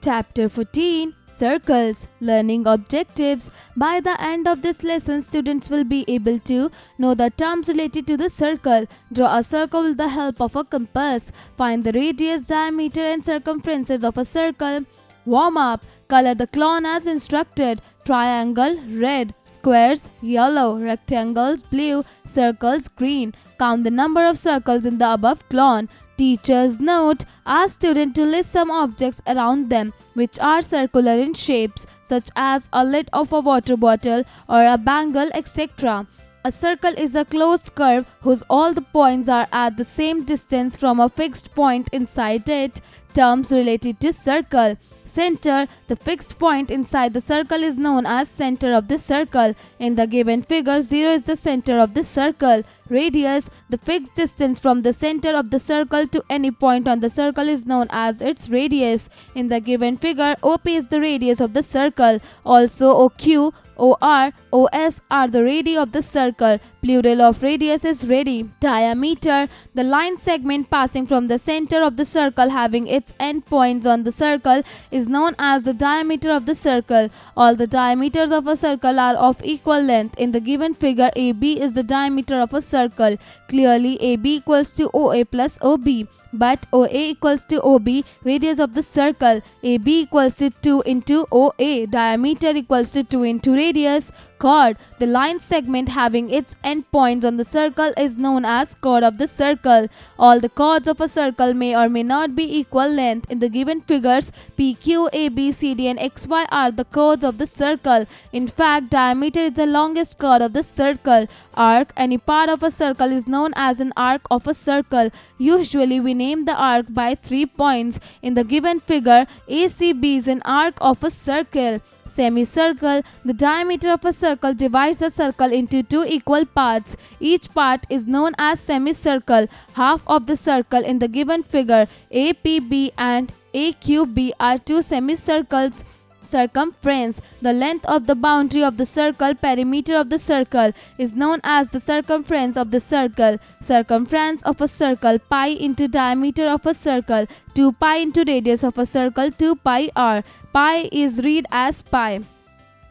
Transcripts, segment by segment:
Chapter 14 Circles Learning Objectives. By the end of this lesson, students will be able to know the terms related to the circle, draw a circle with the help of a compass, find the radius, diameter and circumferences of a circle. Warm up. Color the clown as instructed. Triangle red, squares yellow, rectangles blue, circles green. Count the number of circles in the above clown. Teacher's note: ask students to list some objects around them which are circular in shapes, such as a lid of a water bottle or a bangle, etc. A circle is a closed curve whose all the points are at the same distance from a fixed point inside it. Terms related to circle. Center. The fixed point inside the circle is known as center of the circle. In the given figure, 0 is the center of the circle. Radius. The fixed distance from the center of the circle to any point on the circle is known as its radius. In the given figure, OP is the radius of the circle. Also, OQ, OR, OS are the radii of the circle. Plural of radius is radii. Diameter. The line segment passing from the center of the circle having its end points on the circle is known as the diameter of the circle. All the diameters of a circle are of equal length. In the given figure, AB is the diameter of a circle. Clearly, AB equals to OA plus OB. But OA equals to OB, radius of the circle. AB equals to 2 into OA, diameter equals to 2 into radius. Chord. The line segment having its end points on the circle is known as chord of the circle. All the chords of a circle may or may not be equal length. In the given figures, PQ, AB, CD and XY are the chords of the circle. In fact, diameter is the longest chord of the circle. Arc. Any part of a circle is known as an arc of a circle. Usually we name the arc by 3 points. In the given figure, ACB is an arc of a circle. Semicircle. The diameter of a circle divides the circle into 2 equal parts. Each part is known as semicircle. Half of the circle in the given figure, APB and AQB are 2 semicircles. Circumference. The length of the boundary of the circle, perimeter of the circle, is known as the circumference of the circle. Circumference of a circle, pi into diameter of a circle, 2 pi into radius of a circle, 2 pi r. Pi is read as pi.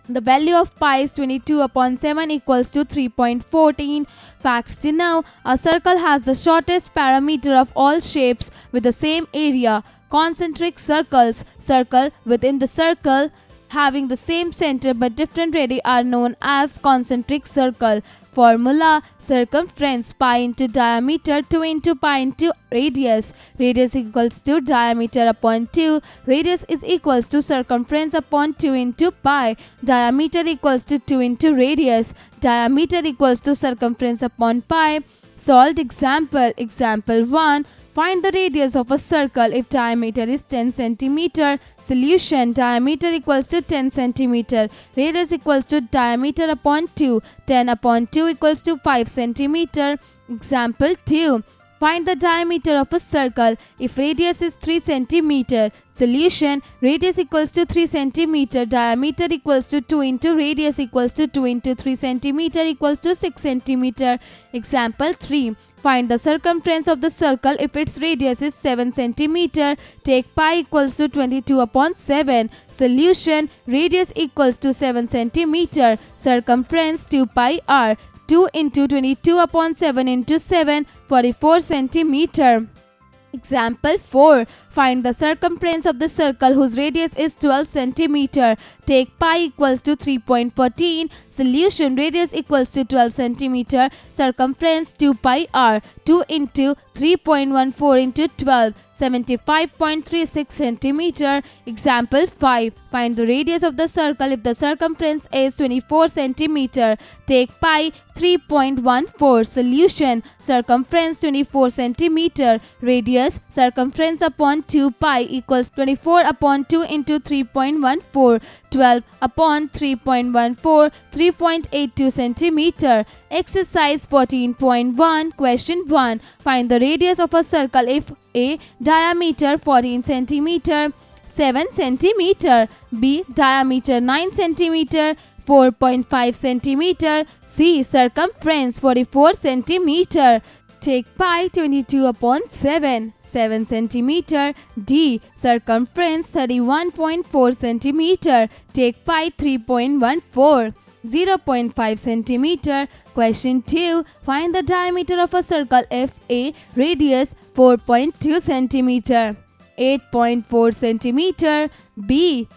The value of pi is 22 upon 7 equals to 3.14. Facts to know: a circle has the shortest perimeter of all shapes with the same area. Concentric circles. Circle within the circle having the same center but different radii are known as concentric circle. Formula: circumference, pi into diameter, 2 into pi into radius. Radius equals to diameter upon 2. Radius is equals to circumference upon 2 into pi. Diameter equals to 2 into radius. Diameter equals to circumference upon pi. Solved example. Example 1. Find the radius of a circle if diameter is 10 cm. Solution: diameter equals to 10 cm. Radius equals to diameter upon 2. 10 upon 2 equals to 5 cm. Example 2. Find the diameter of a circle if radius is 3 cm. Solution: radius equals to 3 cm. Diameter equals to 2 into radius equals to 2 into 3 cm equals to 6 cm. Example 3. Find the circumference of the circle if its radius is 7 cm. Take pi equals to 22 upon 7. Solution: radius equals to 7 cm. Circumference 2 pi r. 2 into 22 upon 7 into 7, 44 cm. Example 4. Find the circumference of the circle whose radius is 12 cm. Take pi equals to 3.14. Solution: radius equals to 12 cm. Circumference 2 pi r. 2 into 3.14 into 12. 75.36 cm. Example 5. Find the radius of the circle if the circumference is 24 cm. Take pi 3.14. Solution: circumference 24 cm. Radius circumference upon 2 pi equals 24 upon 2 into 3.14. 12 upon 3.14, 3.82 cm. Exercise 14.1. Question 1. Find the radius of a circle if A. Diameter 14 cm, 7 cm. B. Diameter 9 cm, 4.5 cm. C. Circumference 44 cm. take pi 22 upon 7 cm. D. Circumference 31.4 cm. Take pi 3.14 0.5 cm. Question 2. Find the diameter of a circle if A. Radius 4.2 cm. 8.4 cm. B.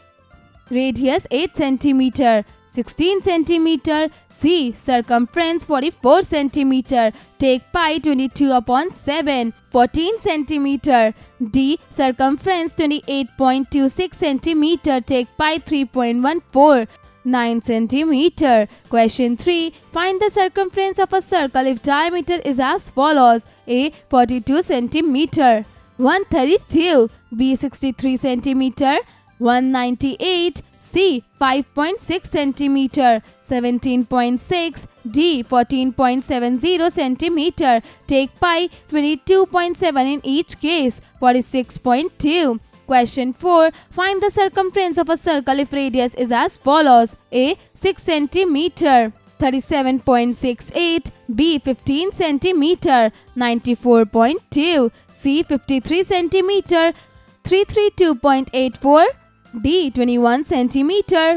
Radius 8 cm. 16 cm. C. Circumference 44 cm. Take pi 22 upon 7 14 cm. D. Circumference 28.26 cm. Take pi 3.14 9 cm. Question 3. Find the circumference of a circle if diameter is as follows. A. 42 cm. 132. B. 63 cm. 198. C. 5.6 cm. 17.6. D. 14.70 cm. Take pi 22.7 in each case. 46.2. Question 4. Find the circumference of a circle if radius is as follows. A. 6 cm. 37.68. B. 15 cm. 94.2. C. 53 cm. 332.84. D. 21 cm.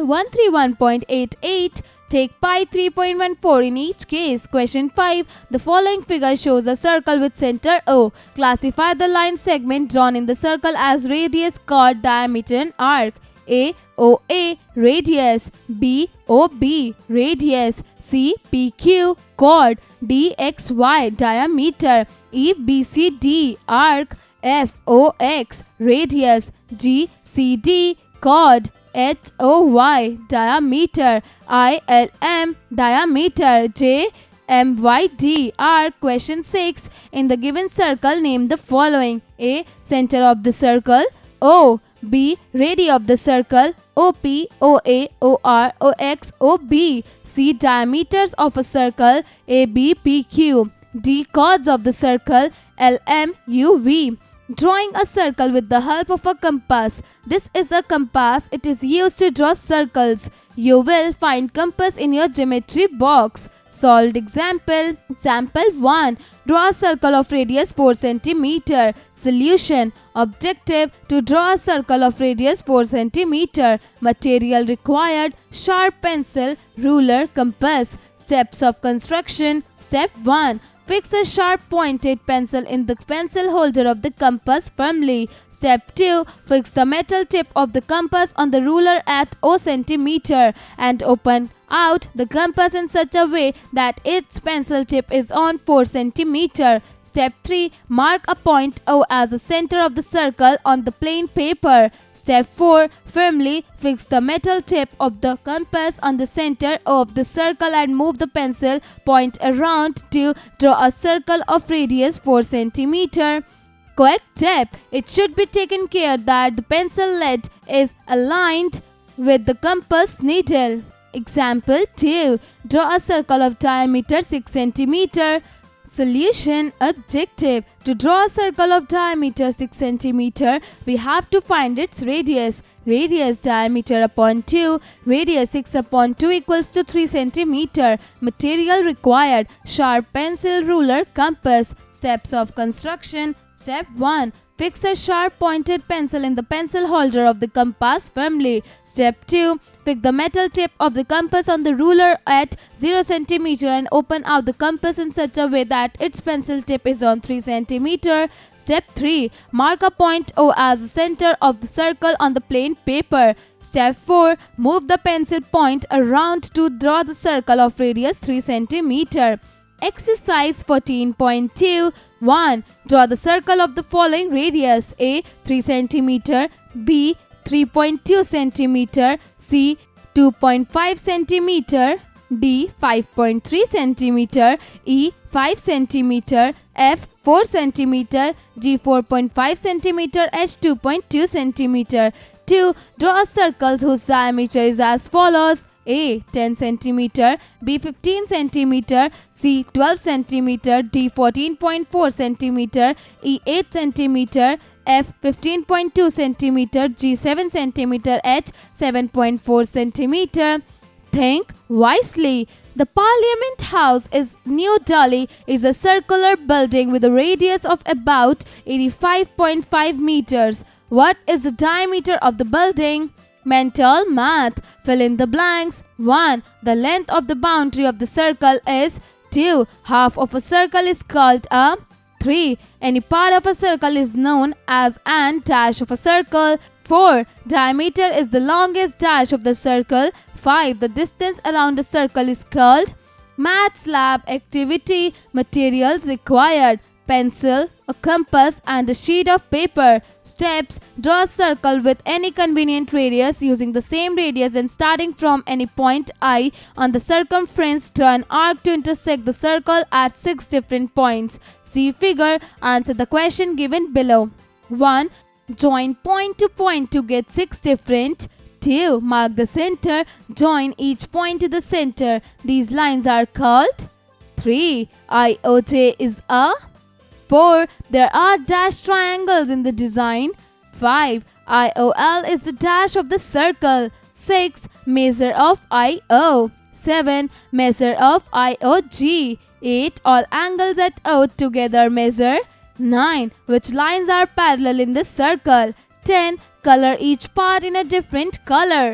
131.88. Take pi 3.14 in each case. Question 5. The following figure shows a circle with center O. Classify the line segment drawn in the circle as radius, chord, diameter and arc. A. OA radius. B. OB radius. C. PQ chord. D. XY diameter. E. BCD arc. F. OX radius. G. CD chord. HOY diameter. ILM diameter. J MYD arc. Question 6. In the given circle, name the following. A. Center of the circle. O. B. Radii of the circle. OP, OA, OR, OX, OB. C. Diameters of a circle. AB, PQ. D. Chords of the circle. LM, UV. Drawing a circle with the help of a compass. This is a compass. It is used to draw circles. You will find compass in your geometry box. Solved example. Example 1. Draw a circle of radius 4 cm. Solution. Objective. To draw a circle of radius 4 cm. Material required. Sharp pencil, ruler, compass. Steps of construction. Step 1. Fix a sharp pointed pencil in the pencil holder of the compass firmly. Step 2. Fix the metal tip of the compass on the ruler at O cm and open out the compass in such a way that its pencil tip is on 4 cm. Step 3. Mark a point O as the center of the circle on the plain paper. Step 4. Firmly fix the metal tip of the compass on the center of the circle and move the pencil point around to draw a circle of radius 4 cm. Correct step. It should be taken care that the pencil lead is aligned with the compass needle. Example 2. Draw a circle of diameter 6 cm. Solution. Objective. To draw a circle of diameter 6 cm, we have to find its radius. Radius diameter upon 2. Radius 6 upon 2 equals to 3 cm. Material required. Sharp pencil, ruler, compass. Steps of construction. Step 1. Fix a sharp pointed pencil in the pencil holder of the compass firmly. Step 2. Fix the metal tip of the compass on the ruler at 0 cm and open out the compass in such a way that its pencil tip is on 3 cm. Step 3. Mark a point O as the center of the circle on the plain paper. Step 4. Move the pencil point around to draw the circle of radius 3 cm. Exercise 14.2. 1. Draw the circle of the following radius. A. 3 cm. B. 3.2 cm. C. 2.5 cm. D. 5.3 cm. E. 5 cm. F. 4 cm. G. 4.5 cm. H. 2.2 cm. 2. Draw a circle whose diameter is as follows. A. 10 cm. B. 15 cm. C. 12 cm. D. 14.4 cm. E. 8 cm. F. 15.2 cm. G. 7 cm. H. 7.4 cm. Think wisely. The Parliament House is New Delhi is a circular building with a radius of about 85.5 meters. What is the diameter of the building? Mental math. Fill in the blanks. 1. The length of the boundary of the circle is 2. Half of a circle is called a 3. Any part of a circle is known as an dash of a circle. 4. Diameter is the longest dash of the circle. 5. The distance around a circle is called. Maths lab activity. Materials required: pencil, a compass and a sheet of paper. Steps: draw a circle with any convenient radius using the same radius and starting from any point I on the circumference, draw an arc to intersect the circle at 6 different points. See figure. Answer the question given below. 1. Join point to get 6 different. 2. Mark the center. Join each point to the center. These lines are called. 3. IOJ is a. 4. There are dashed triangles in the design. 5. IOL is the dash of the circle. 6. Measure of IO. 7. Measure of IOG. 8. All angles at O together measure. 9. Which lines are parallel in this circle? 10. Color each part in a different color.